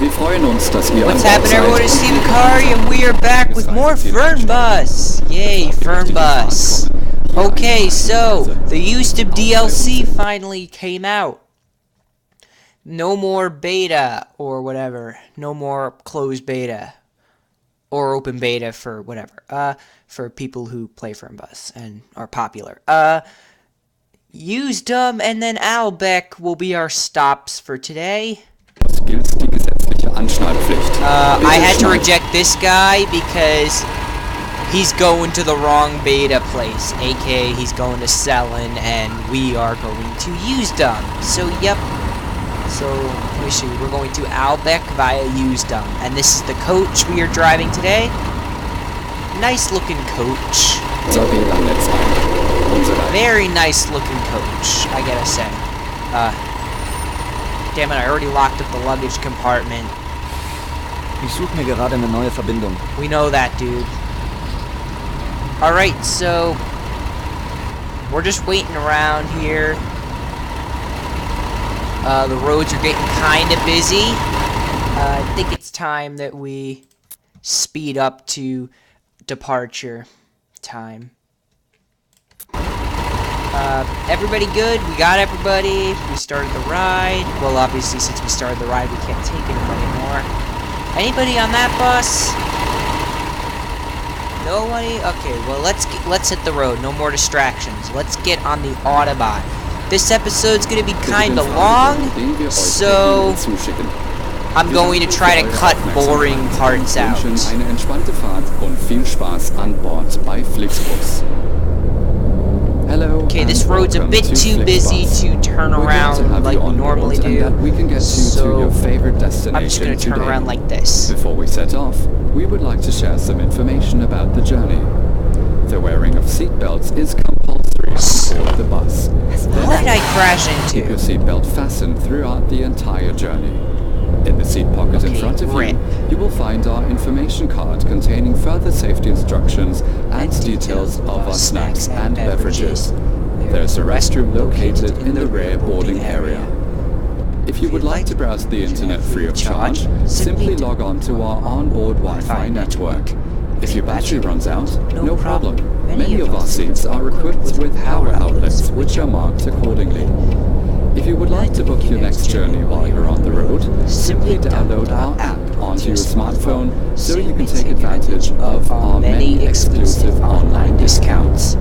Wir freuen uns, dass ihr What's happening, everyone? It's Stephen Curry, and we are back with more Fernbus. Yay, Fernbus. Okay, so the Usedom DLC finally came out. No more beta or whatever. No more closed beta or open beta for whatever. For people who play Fernbus and are popular. Usedom and then Ahlbeck will be our stops for today. I had to reject this guy because he's going to the wrong beta place, aka he's going to Selin, and we are going to Usedom. So, yep. So, let me show you. We're going to Ahlbeck via Usedom, and this is the coach we are driving today. Nice looking coach. Very nice looking coach, I gotta say. Damn it, I already locked up the luggage compartment. Ich suche mir gerade eine neue Verbindung. We know that, dude. Alright, so we're just waiting around here. The roads are getting kinda busy. I think it's time that we speed up to departure time. Everybody good? We got everybody. We started the ride. Well, obviously, since we started the ride, we can't take anybody more. Anybody on that bus? Nobody? Okay, well, let's hit the road. No more distractions. Let's get on the Autobahn. This episode's gonna be kinda long, so I'm going to try to cut boring parts out. Eine entspannte Fahrt und viel Spaß an Bord bei Flixbus. Hello. Okay, this road's a bit too busy to turn around like we normally do, so I'm just going to turn around like this. Before we set off, we would like to share some information about the journey. The wearing of seatbelts is compulsory on board the bus. What did I crash into? Keep your seatbelt fastened throughout the entire journey. In the seat pocket in front of you, you will find our information card containing further safety instructions and details of our snacks and beverages. There's a restroom located in the rear boarding area. If you would like to browse the internet free of charge, simply log on to our onboard Wi-Fi network. If your battery runs out, no problem. Many of our seats are equipped with power outlets, which are marked accordingly. If you would like to book your next journey while you're on the road, simply download our app onto your smartphone so you can take advantage of our many exclusive online discounts.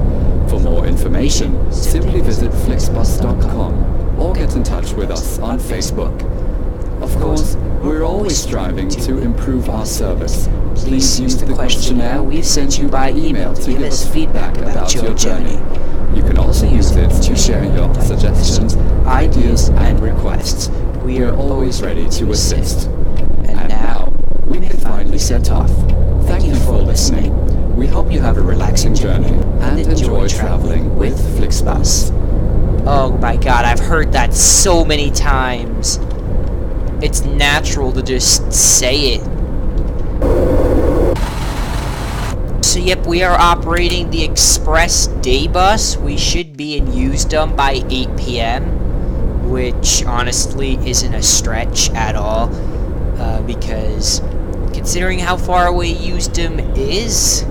For more information, simply visit flixbus.com or get in touch with us on Facebook. Of course, we're always striving to improve our service. Please use the questionnaire we've sent you by email to give us feedback about your journey. You can also use it to share your suggestions, ideas, and requests. We are always ready to assist. And now, we may finally set off. Thank you for listening. We hope you have a relaxing journey and enjoy traveling with Flixbus. Oh my god, I've heard that so many times. It's natural to just say it. So yep, we are operating the express day bus. We should be in Usedom by 8 p.m. Which honestly isn't a stretch at all. Because considering how far away Usedom is.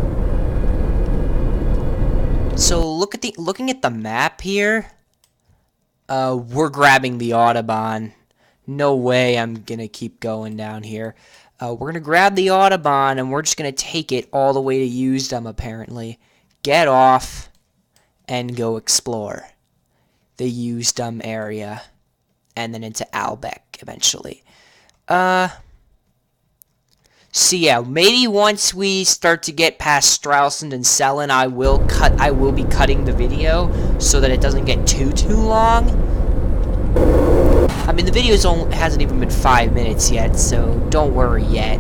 So looking at the map here, we're grabbing the Autobahn. No way I'm gonna keep going down here. We're gonna grab the Autobahn and we're just gonna take it all the way to Usedom apparently. Get off and go explore the Usedom area. And then into Ahlbeck eventually. So yeah, maybe once we start to get past Stralsund and Selin, I will be cutting the video so that it doesn't get too long. I mean, the video hasn't even been 5 minutes yet, so don't worry yet.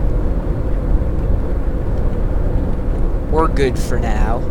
We're good for now.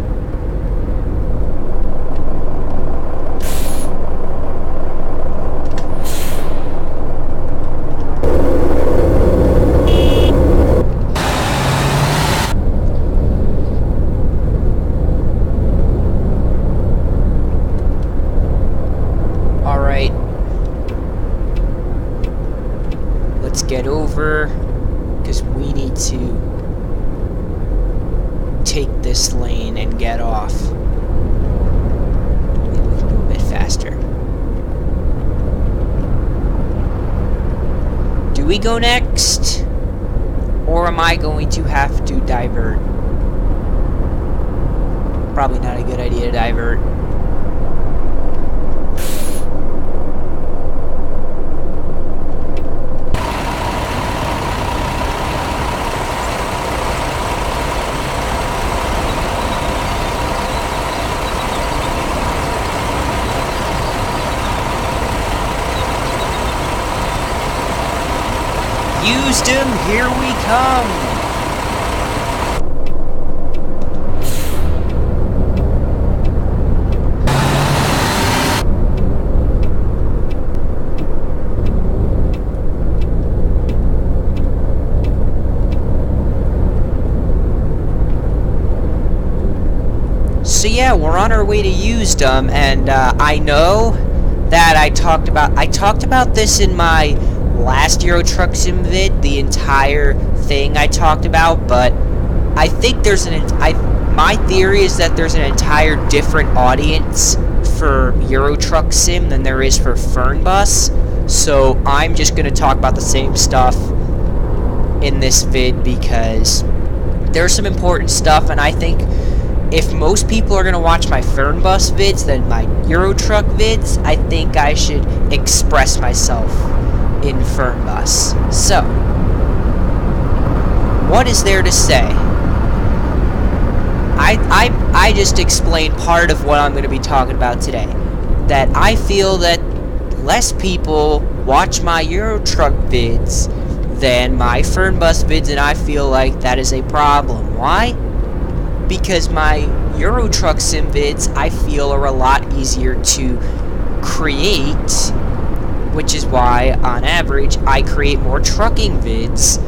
Get over over, because we need to take this lane and get off. Maybe we can go a bit faster. Do we go next? Or am I going to have to divert? Probably not a good idea to divert. Usedom, here we come! So yeah, we're on our way to Usedom, and I know that I talked about this in my last Euro Truck Sim vid, the entire thing I talked about, but I think my theory is that there's an entire different audience for Euro Truck Sim than there is for Fernbus, so I'm just going to talk about the same stuff in this vid because there's some important stuff, and I think if most people are going to watch my Fernbus vids than my Euro Truck vids, I think I should express myself in Fernbus. So, what is there to say? I just explained part of what I'm going to be talking about today. That I feel that less people watch my Euro Truck vids than my Fernbus vids, and I feel like that is a problem. Why? Because my Euro Truck Sim vids, I feel, are a lot easier to create, which is why, on average, I create more trucking vids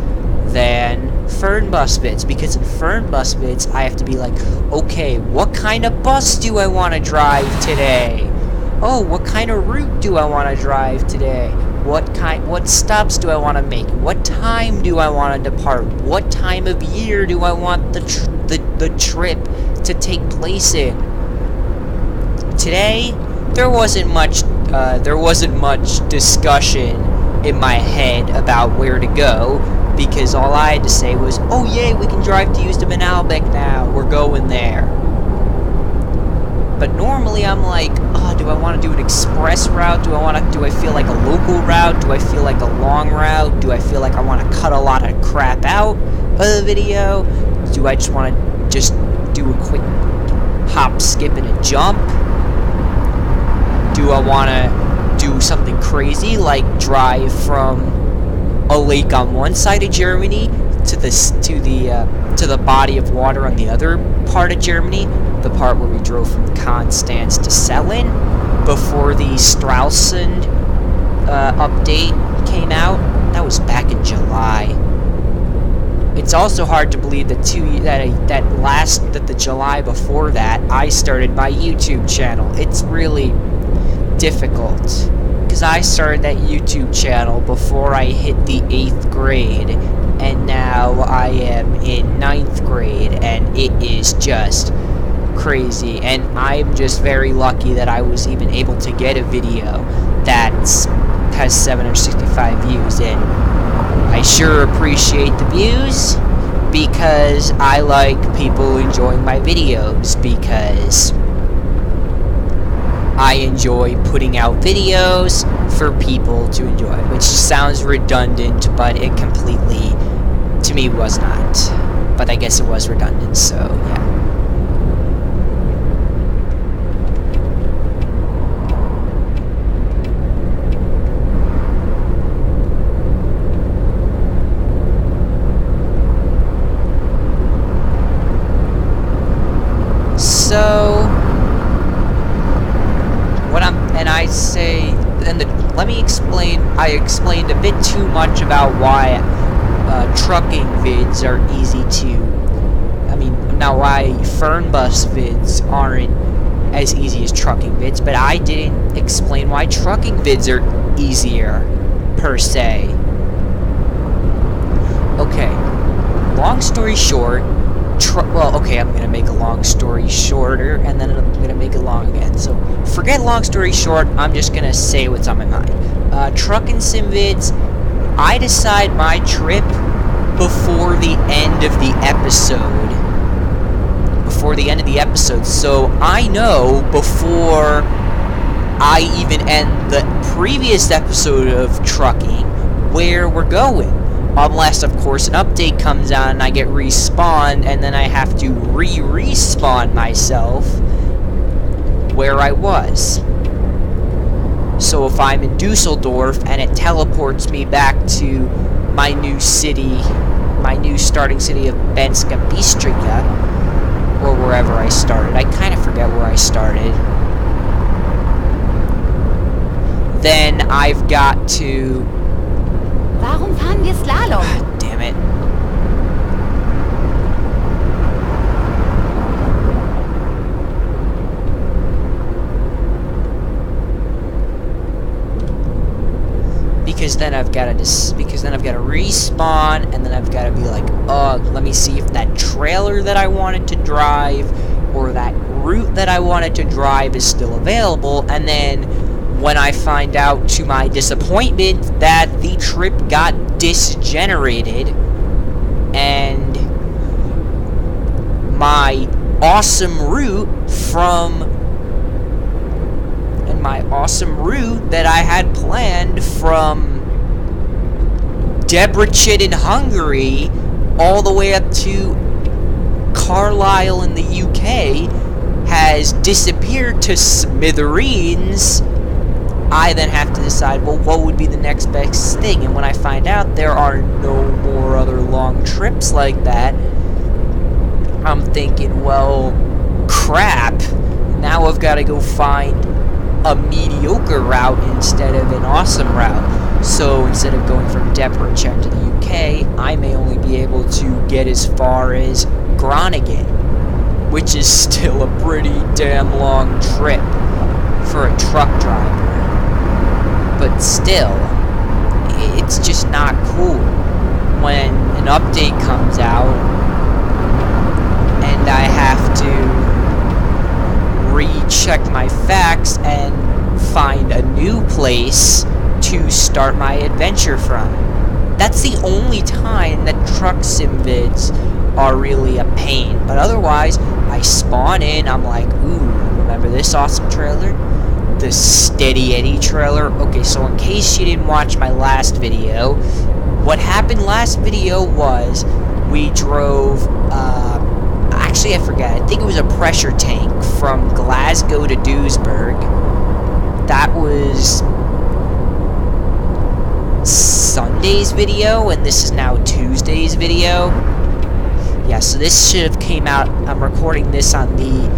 than Fernbus vids. Because in Fernbus vids, I have to be like, okay, what kind of bus do I want to drive today? Oh, what kind of route do I want to drive today? What stops do I want to make? What time do I want to depart? What time of year do I want the trip to take place in? Today, there wasn't much discussion in my head about where to go, because all I had to say was, oh yay, we can drive to Usedom and Alhbeck now, we're going there. But normally I'm like, oh, do I want to do an express route? Do I feel like a local route? Do I feel like a long route? Do I feel like I want to cut a lot of crap out of the video? Do I just want to do a quick hop, skip, and a jump? Do I want to do something crazy like drive from a lake on one side of Germany to the body of water on the other part of Germany, the part where we drove from Konstanz to Selin before the Stralsund update came out? That was back in July. It's also hard to believe that the July before that, I started my YouTube channel. It's really difficult, because I started that YouTube channel before I hit the 8th grade, and now I am in 9th grade, and it is just crazy, and I'm just very lucky that I was even able to get a video that has 765 views, and I sure appreciate the views, because I like people enjoying my videos, because I enjoy putting out videos for people to enjoy, which sounds redundant, but it completely, to me, was not. But I guess it was redundant, so yeah. So, let me explain. I explained a bit too much about why trucking vids are easy to. Why Fernbus vids aren't as easy as trucking vids, but I didn't explain why trucking vids are easier per se. long story short, well, okay, I'm gonna make a long story shorter, and then I'm gonna make it long again. So, forget long story short, I'm just gonna say what's on my mind. Truckin' Sim Vids, I decide my trip before the end of the episode. Before the end of the episode, so I know before I even end the previous episode of trucking where we're going. Unless, of course, an update comes out and I get respawned, and then I have to respawn myself where I was. So if I'm in Dusseldorf and it teleports me back to my new city, my new starting city of Benska Bystrica, or wherever I started. I kind of forget where I started. Then I've got to... Warum fahren wir Slalom? Damn it. Because then I've got to respawn, and then I've got to be like, let me see if that trailer that I wanted to drive or that route that I wanted to drive is still available, and then when I find out to my disappointment that the trip got disgenerated and my awesome route that I had planned from Debrecen in Hungary all the way up to Carlisle in the UK has disappeared to smithereens. I then have to decide, well, what would be the next best thing? And when I find out there are no more other long trips like that, I'm thinking, well, crap. Now I've got to go find a mediocre route instead of an awesome route. So instead of going from Debrecen to the UK, I may only be able to get as far as Groningen, which is still a pretty damn long trip for a truck driver. But still, it's just not cool when an update comes out and I have to recheck my facts and find a new place to start my adventure from. That's the only time that truck sim vids are really a pain. But otherwise, I spawn in, I'm like, ooh, remember this awesome trailer? The Steady Eddie trailer. Okay, so in case you didn't watch my last video, what happened last video was we drove, actually I forget, I think it was a pressure tank from Glasgow to Duisburg. That was Sunday's video, and this is now Tuesday's video. Yeah, so this should have came out, I'm recording this on the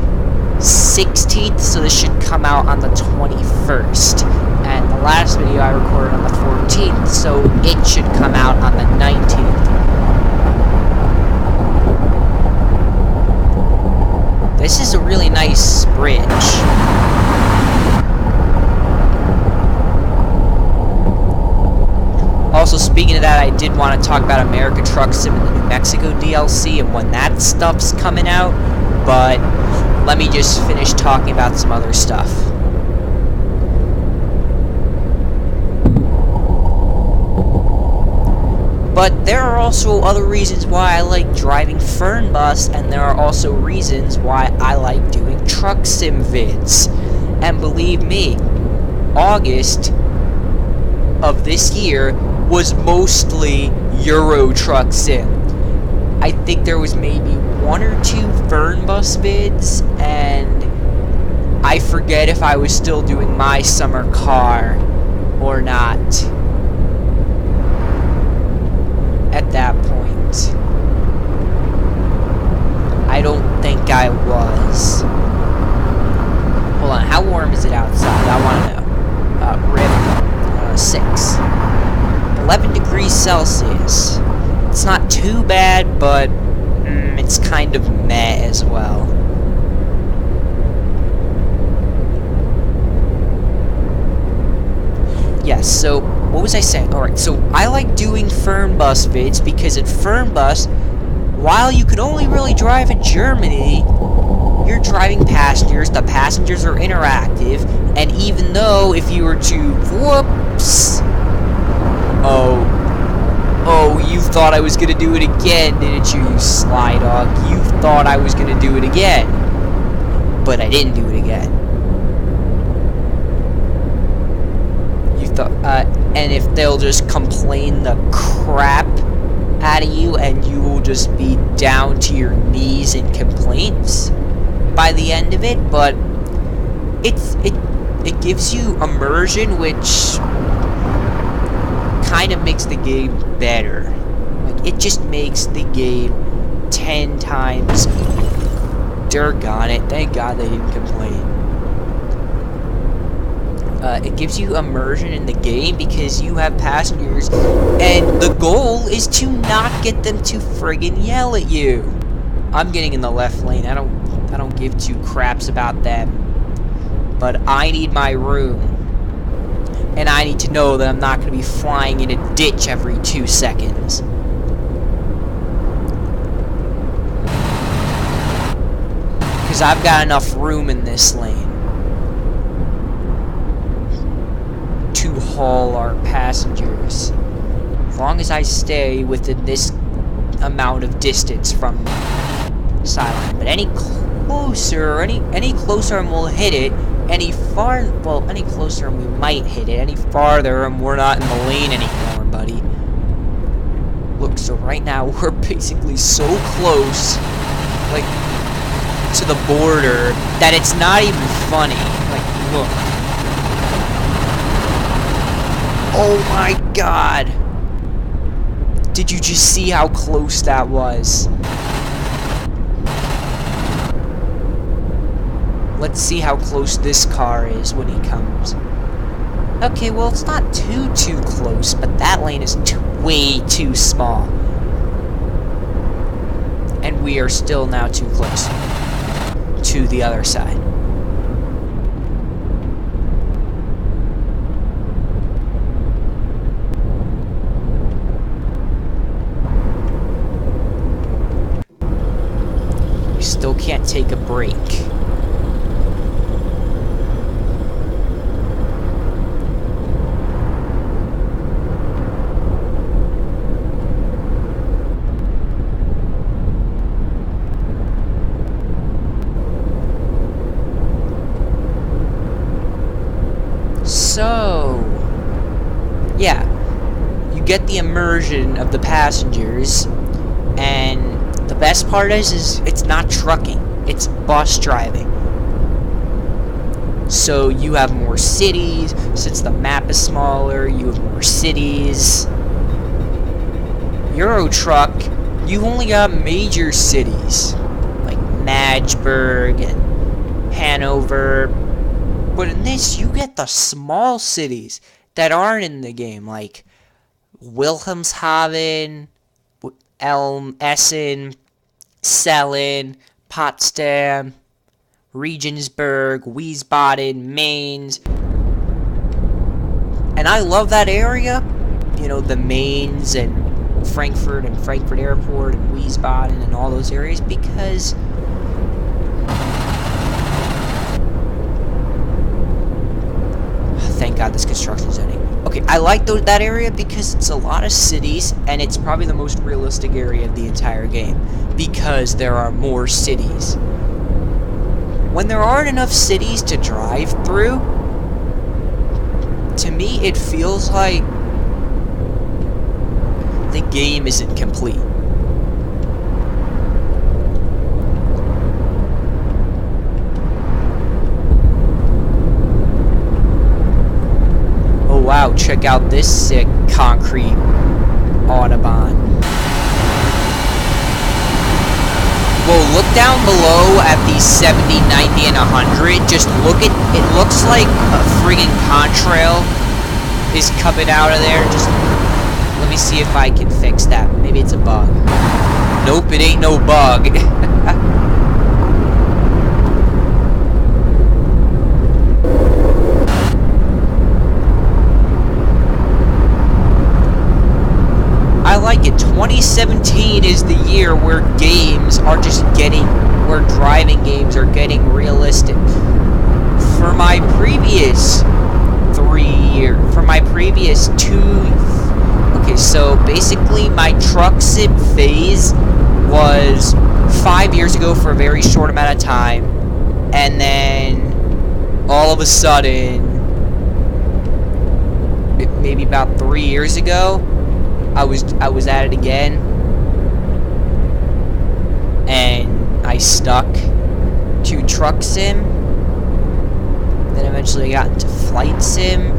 16th, so this should come out on the 21st. And the last video I recorded on the 14th, so it should come out on the 19th. This is a really nice bridge. Also, speaking of that, I did want to talk about America Truck Sim and the New Mexico DLC and when that stuff's coming out, but let me just finish talking about some other stuff. But there are also other reasons why I like driving Fernbus, and there are also reasons why I like doing truck sim vids. And believe me, August of this year was mostly Euro Truck Sim. I think there was maybe one or two Fernbus vids, and I forget if I was still doing my summer car or not at that point. I don't think I was. Hold on, how warm is it outside? I want to know. 6. 11 degrees Celsius. It's not too bad, but it's kind of meh as well. Yes, so what was I saying? Alright, so I like doing Fernbus vids because at Fernbus, while you can only really drive in Germany, you're driving passengers. The passengers are interactive, and even though if you were to, whoops, oh, you thought I was gonna do it again, didn't you, you sly dog? You thought I was gonna do it again, but I didn't do it again. You thought, and if they'll just complain the crap out of you, and you will just be down to your knees in complaints by the end of it, but it gives you immersion, which kind of makes the game better. Like, it just makes the game 10 times. Doggone it, thank God they didn't complain. It gives you immersion in the game because you have passengers, and the goal is to not get them to friggin' yell at you. I'm getting in the left lane. I don't give two craps about them. But I need my room. And I need to know that I'm not going to be flying in a ditch every 2 seconds. Because I've got enough room in this lane to haul our passengers. As long as I stay within this amount of distance from Silent. But any closer, any closer and we'll hit it. Any closer and we might hit it. Any farther and we're not in the lane anymore, buddy. Look, so right now we're basically so close, like, to the border that it's not even funny. Like, look. Oh my God. Did you just see how close that was? Let's see how close this car is when he comes. Okay, well, it's not too close, but that lane is way too small. And we are still now too close to the other side. We still can't take a break. So, yeah, you get the immersion of the passengers, and the best part is it's not trucking, it's bus driving. So you have more cities, since the map is smaller, you have more cities. Euro Truck, you only got major cities, like Magdeburg and Hanover. But in this, you get the small cities that aren't in the game, like Wilhelmshaven, Essen, Cellen, Potsdam, Regensburg, Wiesbaden, Mainz. And I love that area, you know, the Mainz and Frankfurt Airport and Wiesbaden and all those areas, because thank God this construction's ending. Okay, I like that area because it's a lot of cities, and it's probably the most realistic area of the entire game, because there are more cities. When there aren't enough cities to drive through, to me it feels like the game isn't complete. Wow, check out this sick concrete Autobahn. Whoa, look down below at these 70, 90, and 100. Just look at it. Looks like a friggin' contrail is coming out of there. Just let me see if I can fix that. Maybe it's a bug. Nope, it ain't no bug. I like it. 20 2017 is the year where driving games are getting realistic. For my previous 2, okay, so basically my truck sim phase was 5 years ago for a very short amount of time, and then all of a sudden, maybe about 3 years ago, I was at it again, and I stuck to truck sim. Then eventually I got into flight sim.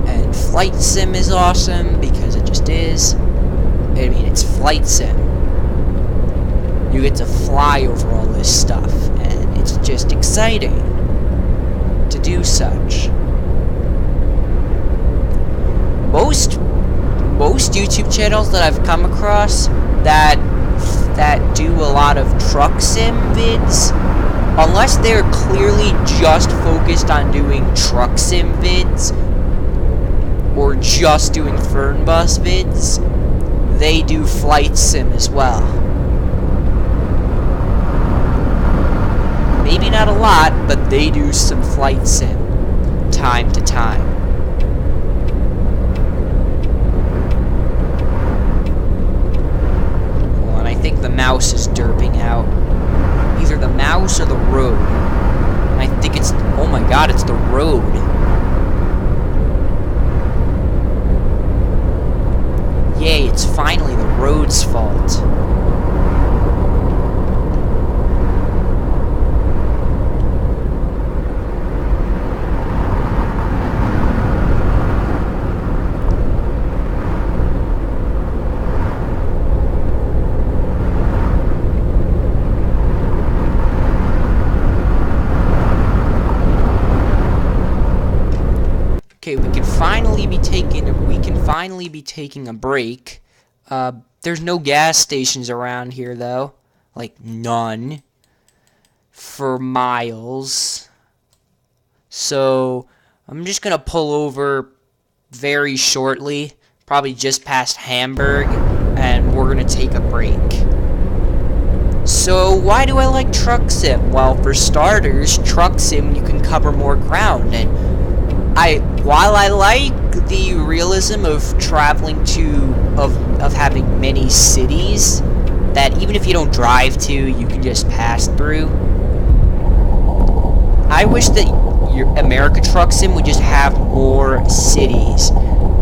And flight sim is awesome because it just is. I mean, it's flight sim. You get to fly over all this stuff, and it's just exciting to do such. Most YouTube channels that I've come across that do a lot of truck sim vids, unless they're clearly just focused on doing truck sim vids or just doing Fernbus vids, they do flight sim as well. Maybe not a lot, but they do some flight sim time to time. Well, and I think the mouse is derping out. Either the mouse or the road. And I think it's... oh my god, it's the road. Yay, it's finally the road's fault. Okay, we can finally be taking a break. There's no gas stations around here, though. Like, none. For miles. So, I'm just gonna pull over very shortly. Probably just past Hamburg. And we're gonna take a break. So, why do I like truck sim? Well, for starters, truck sim, you can cover more ground. And while I like the realism of traveling of having many cities that even if you don't drive to, you can just pass through, I wish that your America Truck Sim would just have more cities.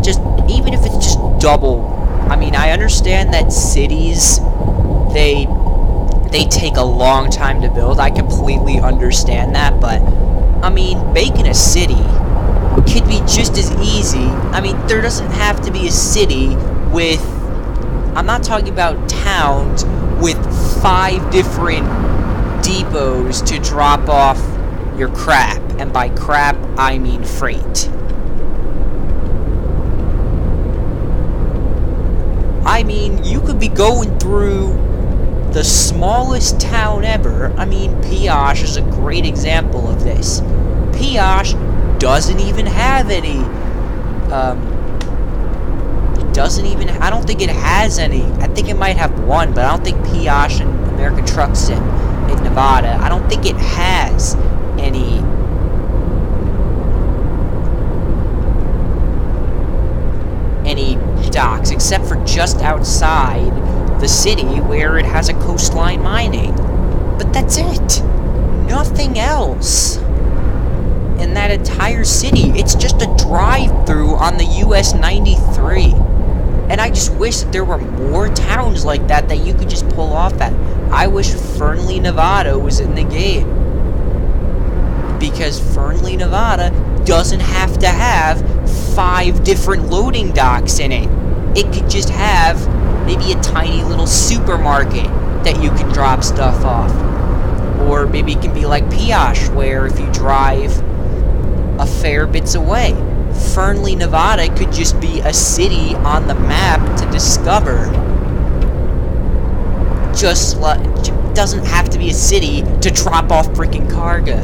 Just, even if it's just double. I mean, I understand that cities, they take a long time to build. I completely understand that, but, I mean, making a city could be just as easy. I mean, there doesn't have to be a city with... I'm not talking about towns with 5 different depots to drop off your crap. And by crap, I mean freight. I mean, you could be going through the smallest town ever. I mean, Pioche is a great example of this. Pioche doesn't even have any, I don't think it has any. I think it might have one, but I don't think Pioche and American Truck Sim in Nevada, I don't think it has any docks, except for just outside the city where it has a coastline mining. But that's it. Nothing else. In that entire city. It's just a drive-through on the US 93. And I just wish that there were more towns like that you could just pull off at. I wish Fernley, Nevada was in the game. Because Fernley, Nevada doesn't have to have 5 different loading docks in it. It could just have maybe a tiny little supermarket that you can drop stuff off. Or maybe it can be like Pioche, where if you drive a fair bits away, Fernley, Nevada could just be a city on the map to discover. Just like doesn't have to be a city to drop off freaking cargo.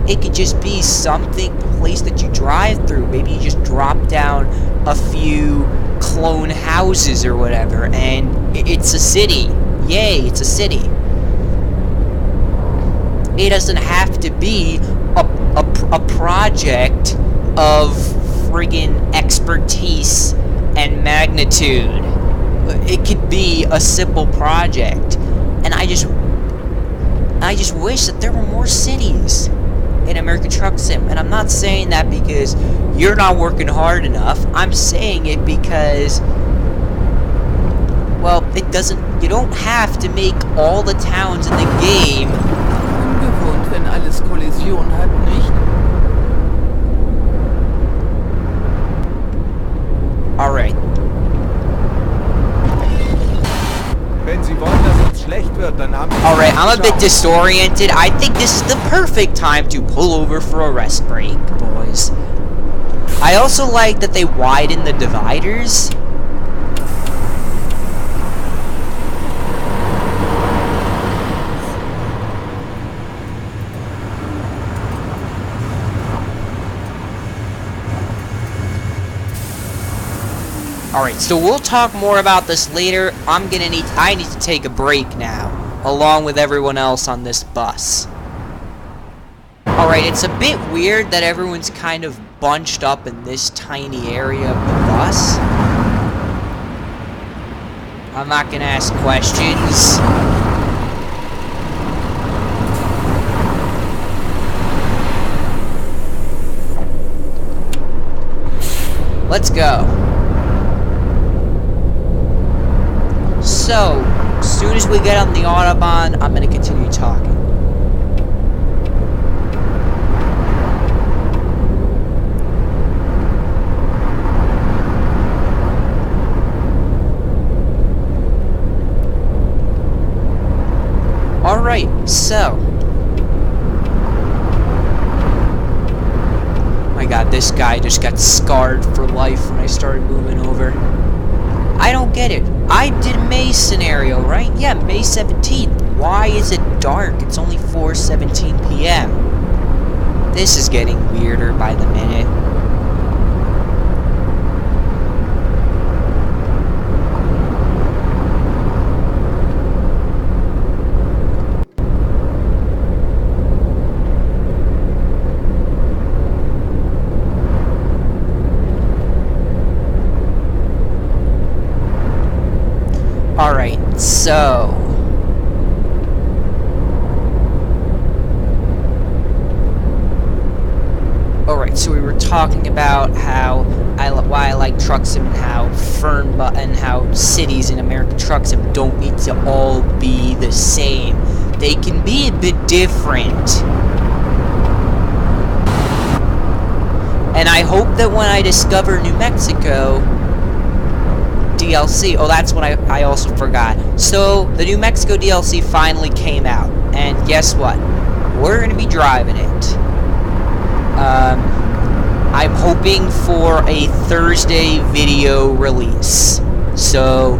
It could just be something, place that you drive through. Maybe you just drop down a few clone houses or whatever, and it's a city. Yay, it's a city. It doesn't have to be a project of friggin' expertise and magnitude. It could be a simple project. And I just wish that there were more cities in American Truck Sim. And I'm not saying that because you're not working hard enough. I'm saying it because, well, you don't have to make all the towns in the game Ungewohnt, wenn alles Kollision hat, nicht? Alright. Wenn Sie wollen, dass uns schlecht wird, dann haben Sie... Alright, I'm a bit disoriented. I think this is the perfect time to pull over for a rest break, boys. I also like that they widen the dividers. Alright, so we'll talk more about this later. I need to take a break now, along with everyone else on this bus. Alright, it's a bit weird that everyone's kind of bunched up in this tiny area of the bus. I'm not gonna ask questions. Let's go. So, as soon as we get on the Autobahn, I'm going to continue talking. Alright, so. My god, this guy just got scarred for life when I started moving over. I don't get it. I did a May scenario, right? Yeah, May 17th. Why is it dark? It's only 4:17 p.m. This is getting weirder by the minute. Alright, so... Alright, so we were talking about why I like Truck Sim and how cities in American Truck Sim don't need to all be the same. They can be a bit different. And I hope that when I discover New Mexico... DLC. Oh, that's what I also forgot. So, the New Mexico DLC finally came out. And guess what? We're going to be driving it. I'm hoping for a Thursday video release. So,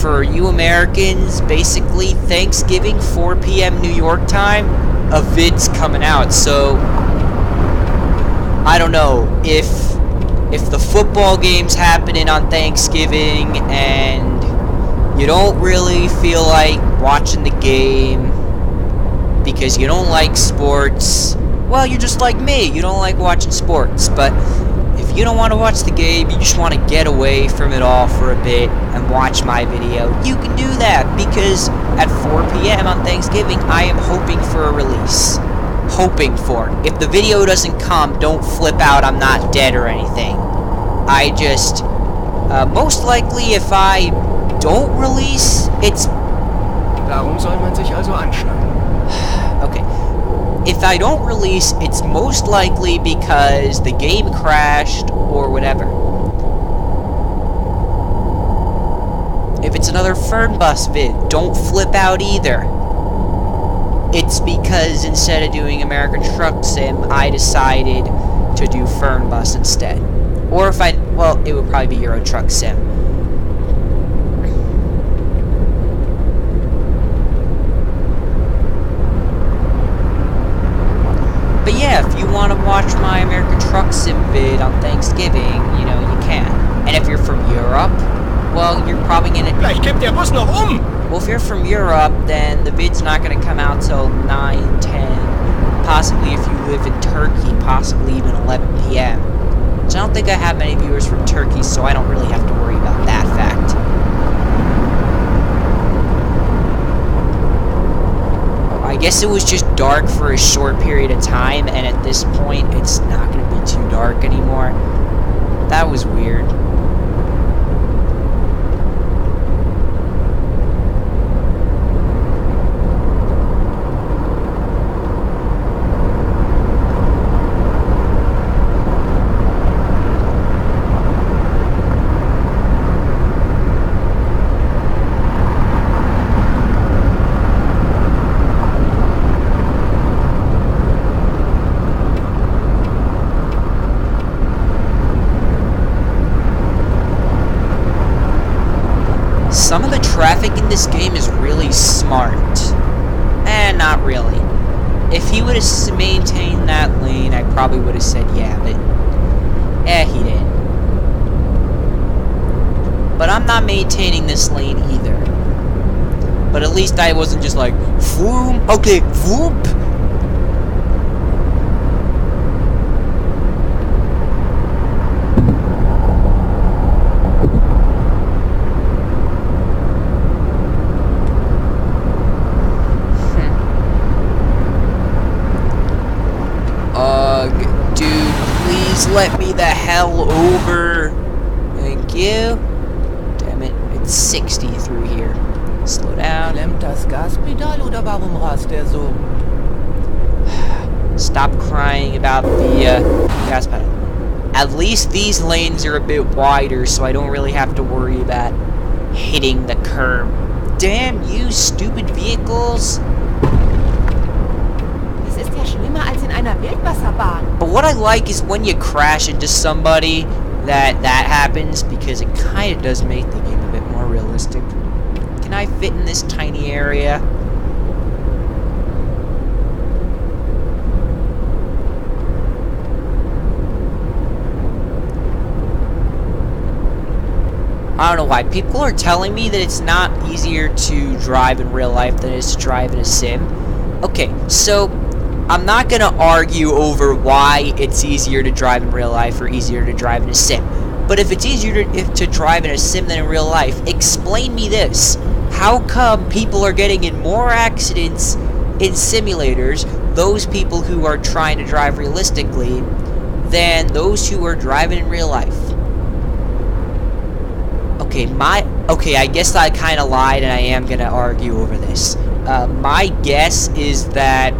for you Americans, basically Thanksgiving, 4 p.m. New York time, a vid's coming out. So, I don't know if the football game's happening on Thanksgiving and you don't really feel like watching the game because you don't like sports, well, you're just like me, you don't like watching sports. But if you don't want to watch the game, you just want to get away from it all for a bit and watch my video, you can do that, because at 4 p.m. on Thanksgiving, I am hoping for a release. Hoping for it. If the video doesn't come, don't flip out, I'm not dead or anything. I just, most likely if I don't release, it's... Darum soll man sich also anschneiden. Okay. If I don't release, it's most likely because the game crashed or whatever. If it's another Fernbus vid, don't flip out either. It's because instead of doing American Truck Sim, I decided to do Fernbus instead. Or if I, well, it would probably be Euro Truck Sim. . you want to watch my American Truck Sim vid on Thanksgiving, you know, you can. And if you're from Europe, well, you're probably gonna... Gleich kippt der Bus noch Well, if you're from Europe, then the vid's not gonna come out till 9, 10, possibly if you live in Turkey, possibly even 11 p.m. So I don't think I have many viewers from Turkey, so I don't really have to worry about that fact. I guess it was just dark for a short period of time, and at this point, it's not going to be too dark anymore. That was weird. Some of the traffic in this game is really smart. Not really. If he would have maintained that lane, I probably would have said yeah, but... he didn't. But I'm not maintaining this lane either. But at least I wasn't just like, vroom, okay, whoop. Let me the hell over. Thank you. Damn it, it's 60 through here. Slow down. Klemmt das Gaspedal oder warum rast er so? Stop crying about the gas pedal. At least these lanes are a bit wider, so I don't really have to worry about hitting the curb. Damn you, stupid vehicles. Es ist ja schlimmer als in einer Wildwasserbahn. But what I like is when you crash into somebody, that happens, because it kind of does make the game a bit more realistic. Can I fit in this tiny area? I don't know why. People are telling me that it's not easier to drive in real life than it is to drive in a sim. Okay, so I'm not going to argue over why it's easier to drive in real life or easier to drive in a sim. But if it's easier to drive in a sim than in real life, explain me this. How come people are getting in more accidents in simulators, those people who are trying to drive realistically, than those who are driving in real life? Okay, I guess I kind of lied and I am going to argue over this. My guess is that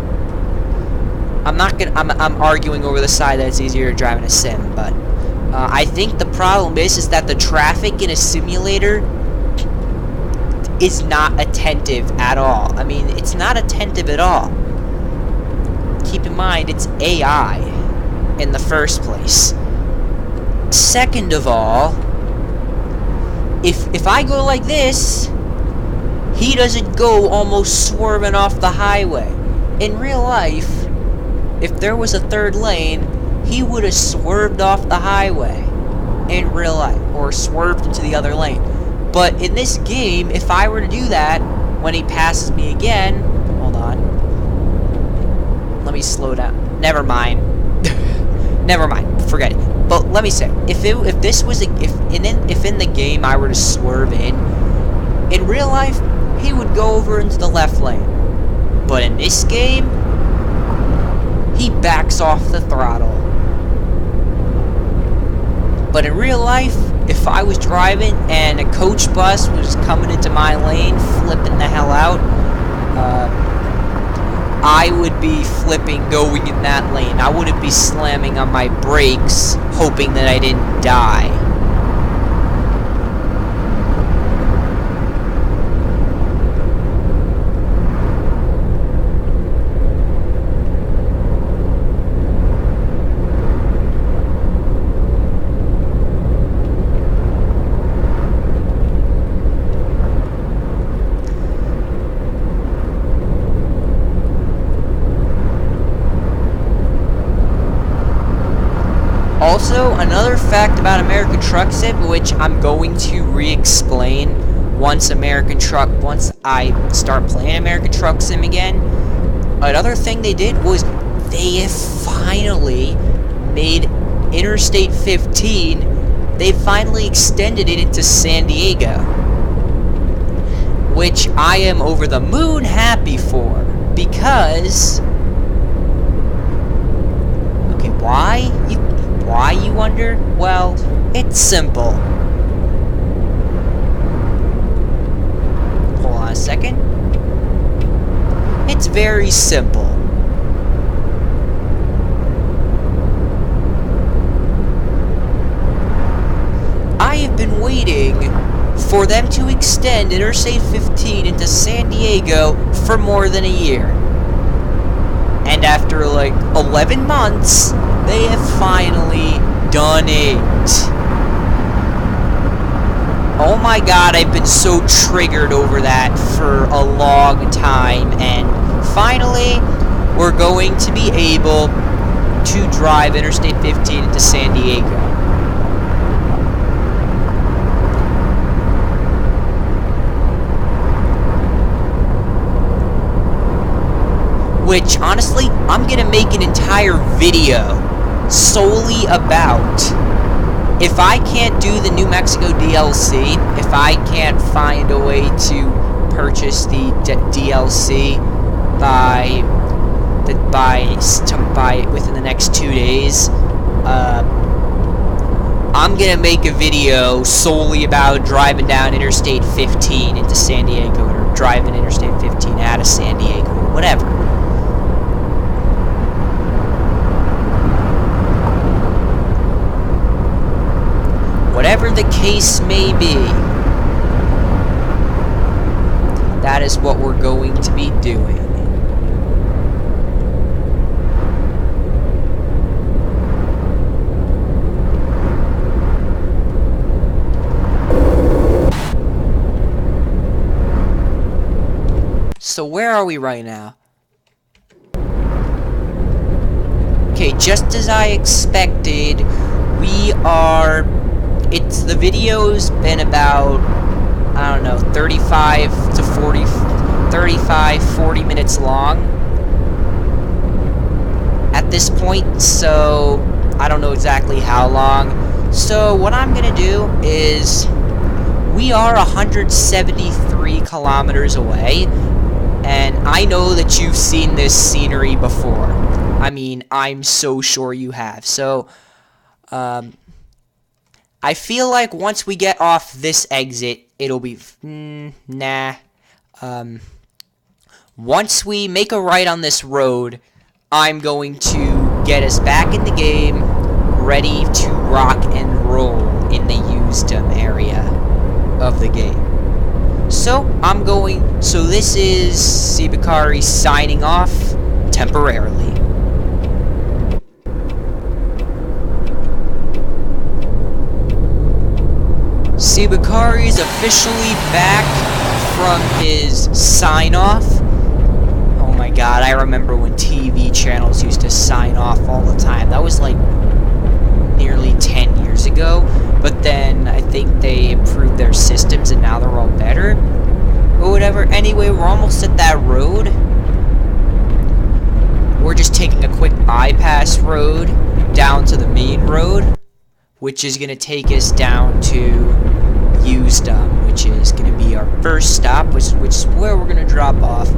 I'm arguing over the side that it's easier to drive in a sim, but I think the problem is that the traffic in a simulator is not attentive at all. I mean, it's not attentive at all. Keep in mind, it's AI in the first place. Second of all, if I go like this, he doesn't go almost swerving off the highway. In real life, if there was a third lane, he would have swerved off the highway in real life, or swerved into the other lane. But in this game, if I were to do that, when he passes me again, hold on, let me slow down, never mind, never mind, forget it. But let me say, if in the game I were to swerve in real life, he would go over into the left lane. But in this game, he backs off the throttle. But in real life, if I was driving and a coach bus was coming into my lane, flipping the hell out, I would be flipping going in that lane. I wouldn't be slamming on my brakes, hoping that I didn't die. Also, another fact about American Truck Sim, which I'm going to re-explain once I start playing American Truck Sim again. Another thing they did was they finally made Interstate 15, they finally extended it into San Diego, which I am over the moon happy for, because, okay, why you wonder? Well, it's simple. Hold on a second. It's very simple. I have been waiting for them to extend Interstate 15 into San Diego for more than a year. And after like 11 months, they have finally done it. Oh my god, I've been so triggered over that for a long time, and finally, we're going to be able to drive Interstate 15 into San Diego. Which, honestly, I'm gonna make an entire video solely about, if I can't do the New Mexico DLC, if I can't find a way to purchase the DLC by within the next 2 days, I'm gonna make a video solely about driving down Interstate 15 into San Diego, or driving Interstate 15 out of San Diego, or whatever. Whatever the case may be, that is what we're going to be doing. So where are we right now? Okay, just as I expected, we are... the video's been about, I don't know, 40 minutes long at this point, so I don't know exactly how long. So what I'm gonna do is, we are 173 kilometers away, and I know that you've seen this scenery before. I mean, I'm so sure you have. So, I feel like once we get off this exit, it'll be... once we make a right on this road, I'm going to get us back in the game, ready to rock and roll in the Usedom area of the game. So, so this is Sibakari signing off, temporarily. Sibakari's officially back from his sign-off. Oh my god, I remember when TV channels used to sign off all the time. That was like nearly 10 years ago. But then I think they improved their systems and now they're all better. Or whatever. Anyway, we're almost at that road. We're just taking a quick bypass road down to the main road, which is going to take us down to Usedom, which is going to be our first stop, which is where we're going to drop off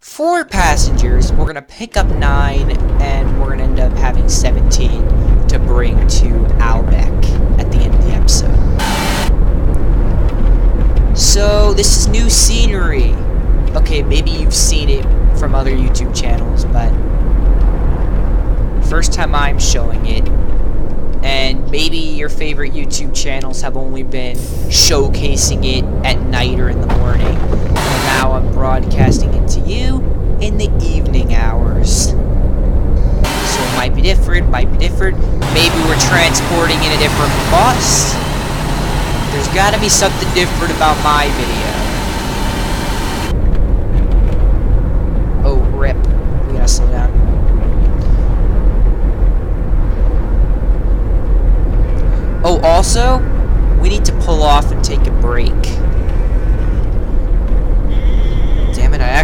4 passengers. We're going to pick up 9, and we're going to end up having 17 to bring to Ahlbeck at the end of the episode. So, this is new scenery. Okay, maybe you've seen it from other YouTube channels, but first time I'm showing it. And maybe your favorite YouTube channels have only been showcasing it at night or in the morning. Well, now I'm broadcasting it to you in the evening hours. So it might be different, Maybe we're transporting in a different bus. There's gotta be something different about my video. Oh, rip. We gotta slow down.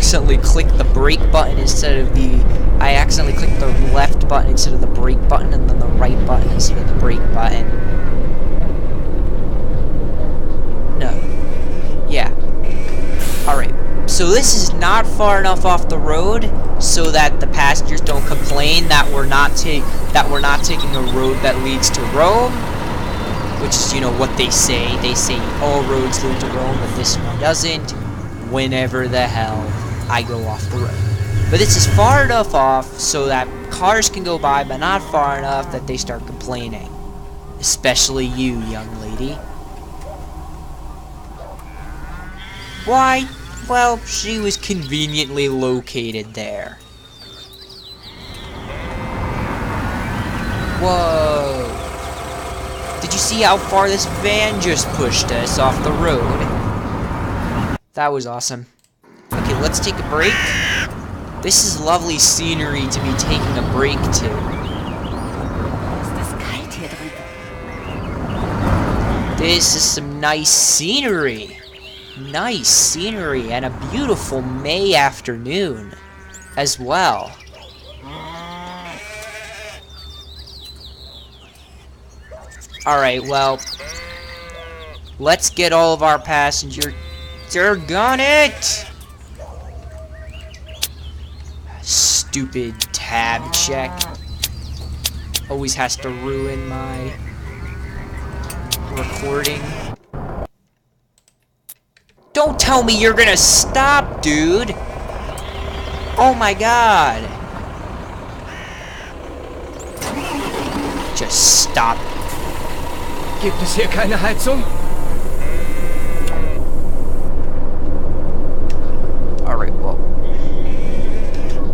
accidentally clicked the brake button instead of the... I accidentally clicked the left button instead of the brake button, and then the right button instead of the brake button. No. Yeah. Alright. So this is not far enough off the road so that the passengers don't complain that we're not taking a road that leads to Rome, which is, you know, what they say. They say all roads lead to Rome, but this one doesn't. Whenever the hell I go off the road. But this is far enough off so that cars can go by, but not far enough that they start complaining. Especially you, young lady. Why? Well, she was conveniently located there. Whoa. Did you see how far this van just pushed us off the road? That was awesome. Okay, let's take a break. This is lovely scenery to be taking a break to. This is some nice scenery. Nice scenery and a beautiful May afternoon as well. Alright, well, let's get all of our passengers. Gun it! Stupid tab check. Always has to ruin my recording. Don't tell me you're gonna stop, dude! Oh my god! Just stop. Gibt es hier keine Heizung? Alright, well.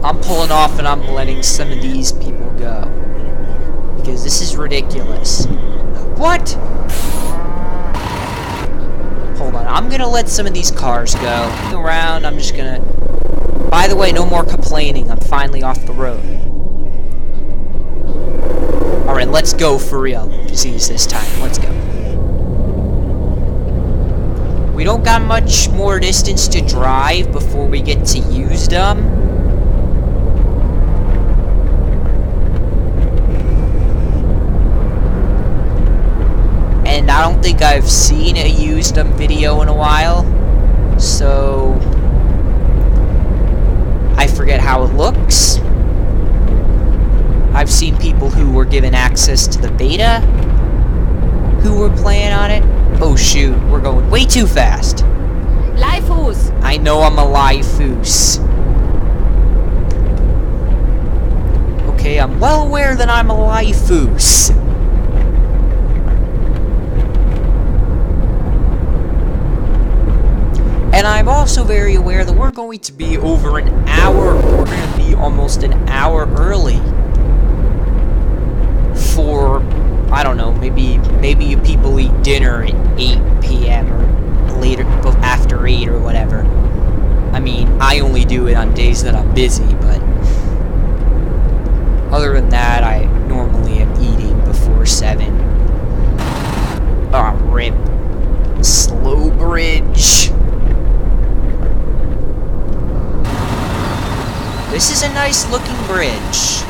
I'm pulling off and I'm letting some of these people go. Because this is ridiculous. What? Hold on, I'm gonna let some of these cars go. Around, I'm just gonna... By the way, no more complaining. I'm finally off the road. Alright, let's go for real. Seize this time. Let's go. We don't got much more distance to drive before we get to Usedom. And I don't think I've seen a Usedom video in a while. So... I forget how it looks. I've seen people who were given access to the beta who were playing on it. Oh shoot, we're going way too fast. Leifus! I know I'm a Leifus. Okay, I'm well aware that I'm a Leifus. And I'm also very aware that we're going to be over an hour, we're going to be almost an hour early. For, I don't know, maybe people eat dinner at 8 p.m. or later, after 8 or whatever. I mean, I only do it on days that I'm busy, but other than that, I normally am eating before 7. Oh, rip. Slow bridge. This is a nice looking bridge,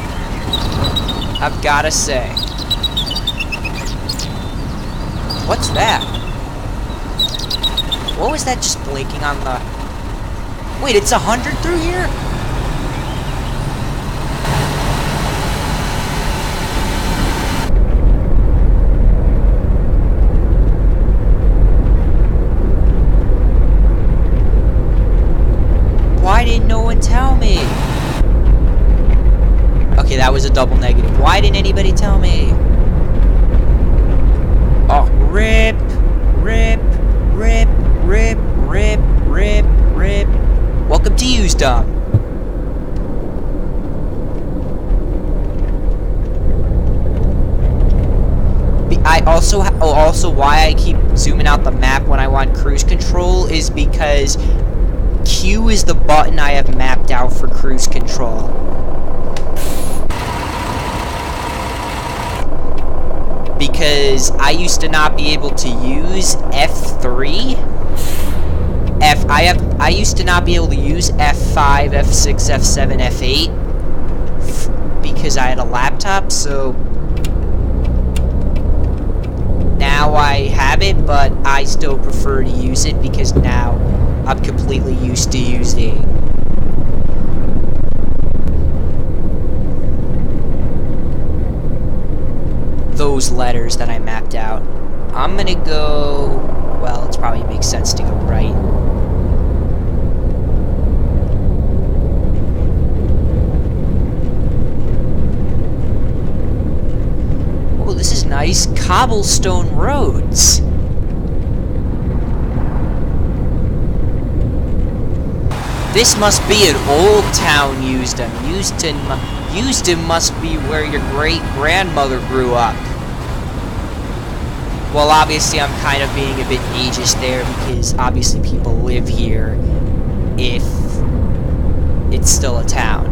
I've gotta say. What's that? What was that just blinking on the... Wait, it's 100 through here? Why didn't no one tell me? Okay, that was a double negative. Why didn't anybody tell me? Oh, rip, rip, rip, rip, rip, rip, rip. Welcome to Usedom. Also why I keep zooming out the map when I want cruise control is because Q is the button I have mapped out for cruise control. Because I used to not be able to use F3 I used to not be able to use F5, F6, F7, F8 because I had a laptop, so now I have it, but I still prefer to use it because now I'm completely used to using those letters that I mapped out. I'm gonna go, well, it probably makes sense to go right. Oh, this is nice. Cobblestone roads. This must be an old town, Usedom. Usedom must be where your great-grandmother grew up. Well, obviously, I'm kind of being a bit ageist there because obviously people live here if it's still a town.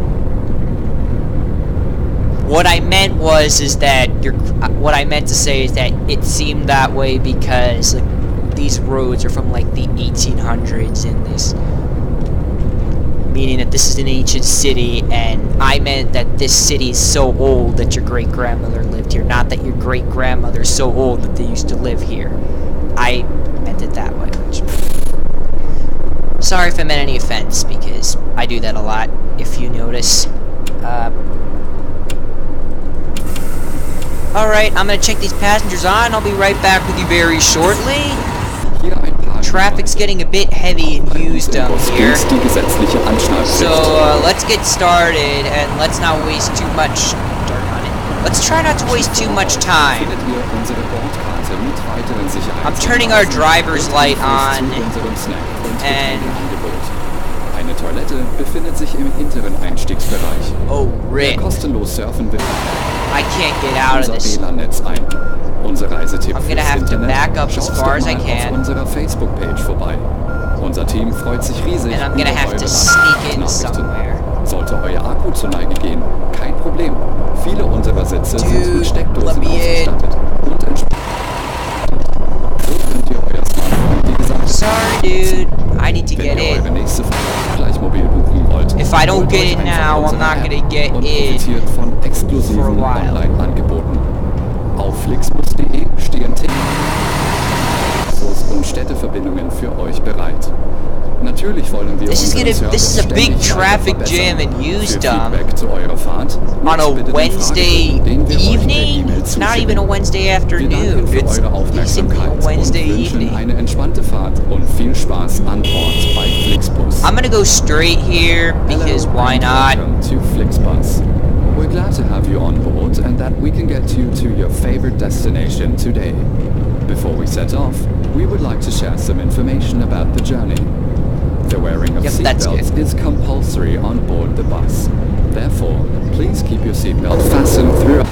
What I meant is that what I meant to say is that it seemed that way because like, these roads are from like the 1800s and this, meaning that this is an ancient city, and I meant that this city is so old that your great-grandmother lived here, not that your great-grandmother is so old that they used to live here. I meant it that way. Sorry if I meant any offense, because I do that a lot, if you notice. Alright, I'm gonna check these passengers on. I'll be right back with you very shortly. Traffic's getting a bit heavy in Usedom here. So, let's get started, and let's not waste too much... Darn on it. Let's try not to waste too much time. I'm turning our driver's light on, and... Eine Toilette befindet sich im hinteren Einstiegsbereich. Oh, rip. Kostenlos surfen will I can't get out of this. WLAN-Netz ein. Unser Reisetipp I'm gonna have to back up as far as I can. Auf unserer Facebook-Page vorbei. Unser Team freut sich riesig. And I'm gonna have to sneak in somewhere. Sollte euer Akku zur Neige gehen, kein Problem. Viele unserer Sitze sind mit Steckdosen let me in. ausgestattet. Und entspannt. So könnt ihr euer Smartphone die gesamte Sorry, dude. I need to get Wenn ihr in. eure nächste Fahrt gleich mobil buchen wollt, If I don't holt get euch it einfach now, I'm unsere not App gonna get und in profitiert von for a exklusiven while. Online-Angeboten. Auf flixbus.de stehen Tickets und Städteverbindungen für euch bereit. Natürlich wollen wir This is unseren Service a big ständig traffic weiter jam in verbessern. Für Usedom Feedback zu eurer Fahrt on a nutzt bitte den Wednesday Fragebogen, den wir euch per evening. E-Mail It's not zuschicken. even a Wednesday Wir afternoon. danken für It's eure basically Aufmerksamkeit a Wednesday und wünschen evening. eine entspannte Fahrt und viel Spaß an Bord bei Flixbus. I'm gonna go straight here because Hello why and not? Welcome to Flixbus. We're glad to have you on board and that we can get you to your favorite destination today. Before we set off, we would like to share some information about the journey. The wearing of Yep, that's seatbelts is compulsory on board the bus. Therefore, please keep your seatbelt fastened throughout.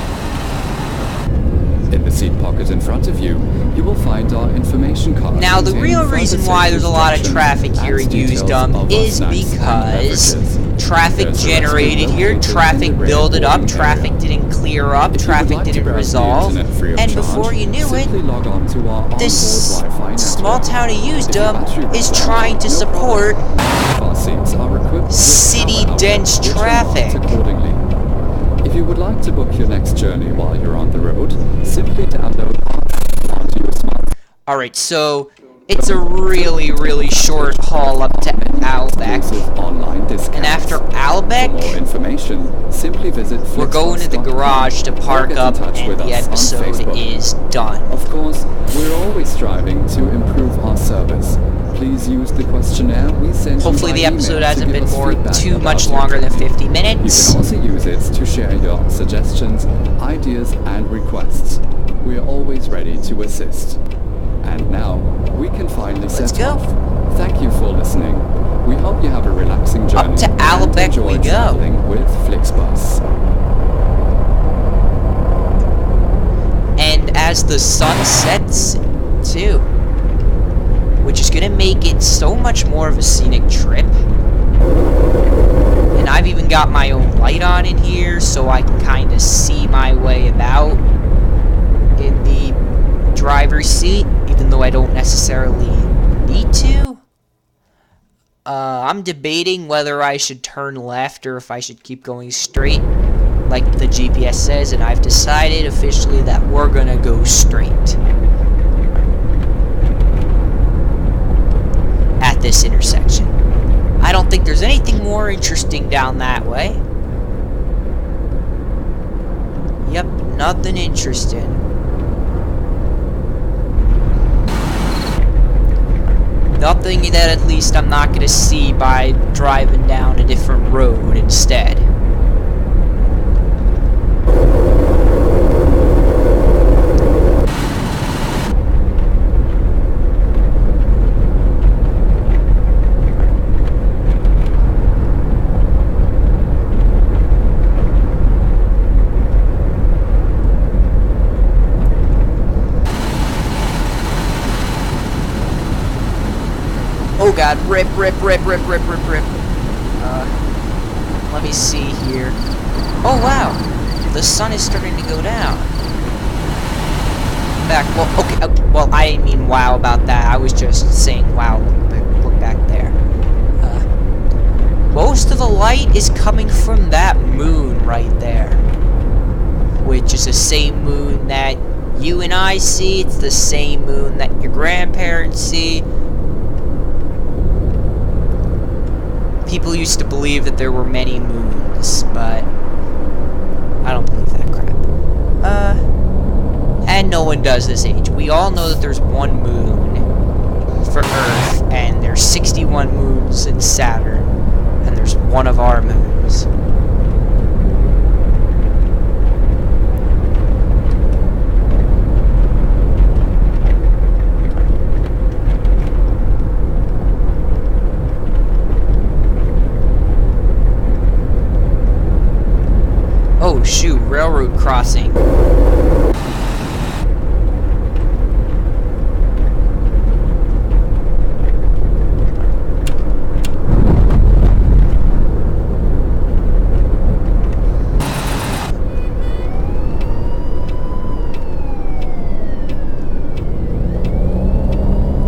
In the seat pocket in front of you, you will find our information card. Now, the containing real further reason safety why there's a lot of instructions traffic here and in details Usedom of our is snacks and because beverages. traffic There's a generated restroom here, located in traffic the rear built up, boarding traffic area. didn't clear up, If you would traffic like to didn't browse the resolve, internet free of and charge, before you knew it, simply log on to our this onboard Wi-Fi small network. town of If your Usedom battery is runs out, trying to no support problem. Car seats are equipped with city power dense outlets, which are marked traffic. accordingly. If you would like to book your next journey while you're on the road, simply download our app onto your smartphone. Alright, so it's a really, really short haul up to Ahlbeck. Exclusive online discounts. And after For more Ahlbeck, information, simply visit we're going to the flixbus.com garage to or park get in up, touch and with the us on episode Facebook. is done. Of course, we're always striving to improve our service. Please use the questionnaire we sent Hopefully you the by episode email hasn't to give been us more feedback too about much your longer than journey. 50 You minutes. can also use it to share your suggestions, ideas and requests. We are always ready to assist. And now, we can finally Let's set go. off. Thank you for listening. We hope you have a relaxing journey to and Ahlbeck enjoy we go. traveling with Flixbus. And as the sun sets, too. Which is gonna make it so much more of a scenic trip. And I've even got my own light on in here, so I can kind of see my way about in the driver's seat, even though I don't necessarily need to. I'm debating whether I should turn left or if I should keep going straight, like the GPS says, and I've decided officially that we're gonna go straight. At this intersection. I don't think there's anything more interesting down that way. Yep, nothing interesting. Nothing that at least I'm not gonna see by driving down a different road instead. Oh god, rip. Let me see here. Oh wow, the sun is starting to go down. Back, well, okay, well, I didn't mean wow about that. I was just saying wow, look back there. Most of the light is coming from that moon right there. Which is the same moon that you and I see. It's the same moon that your grandparents see. People used to believe that there were many moons, but I don't believe that crap. And no one does this age. We all know that there's one moon for Earth, and there's 61 moons in Saturn, and there's one of our moons. Oh shoot, railroad crossing.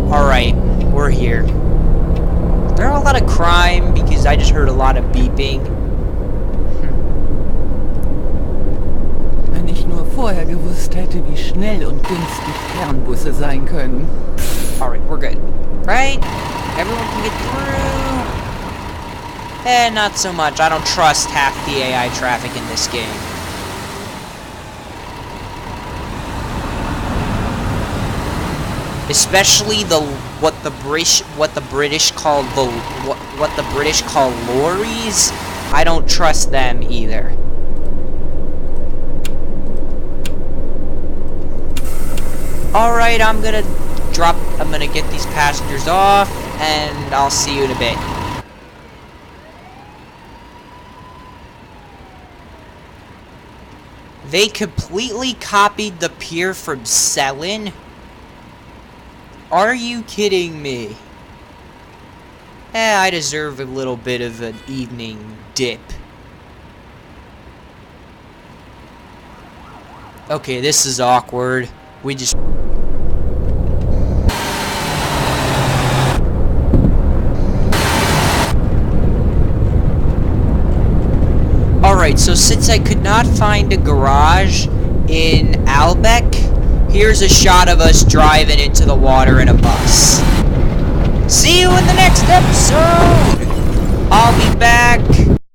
Alright, we're here. There are a lot of crime because I just heard a lot of beeping. Wenn ich nur vorher gewusst hätte, wie schnell und günstig Fernbusse sein können. Alright, we're good. Right? Everyone can get through? Not so much. I don't trust half the AI traffic in this game. Especially what the British call lorries. I don't trust them either. Alright, I'm gonna get these passengers off, and I'll see you in a bit. They completely copied the pier from Selin? Are you kidding me? I deserve a little bit of an evening dip. Okay, this is awkward. We just... Alright, so since I could not find a garage in Ahlbeck, here's a shot of us driving into the water in a bus. See you in the next episode! I'll be back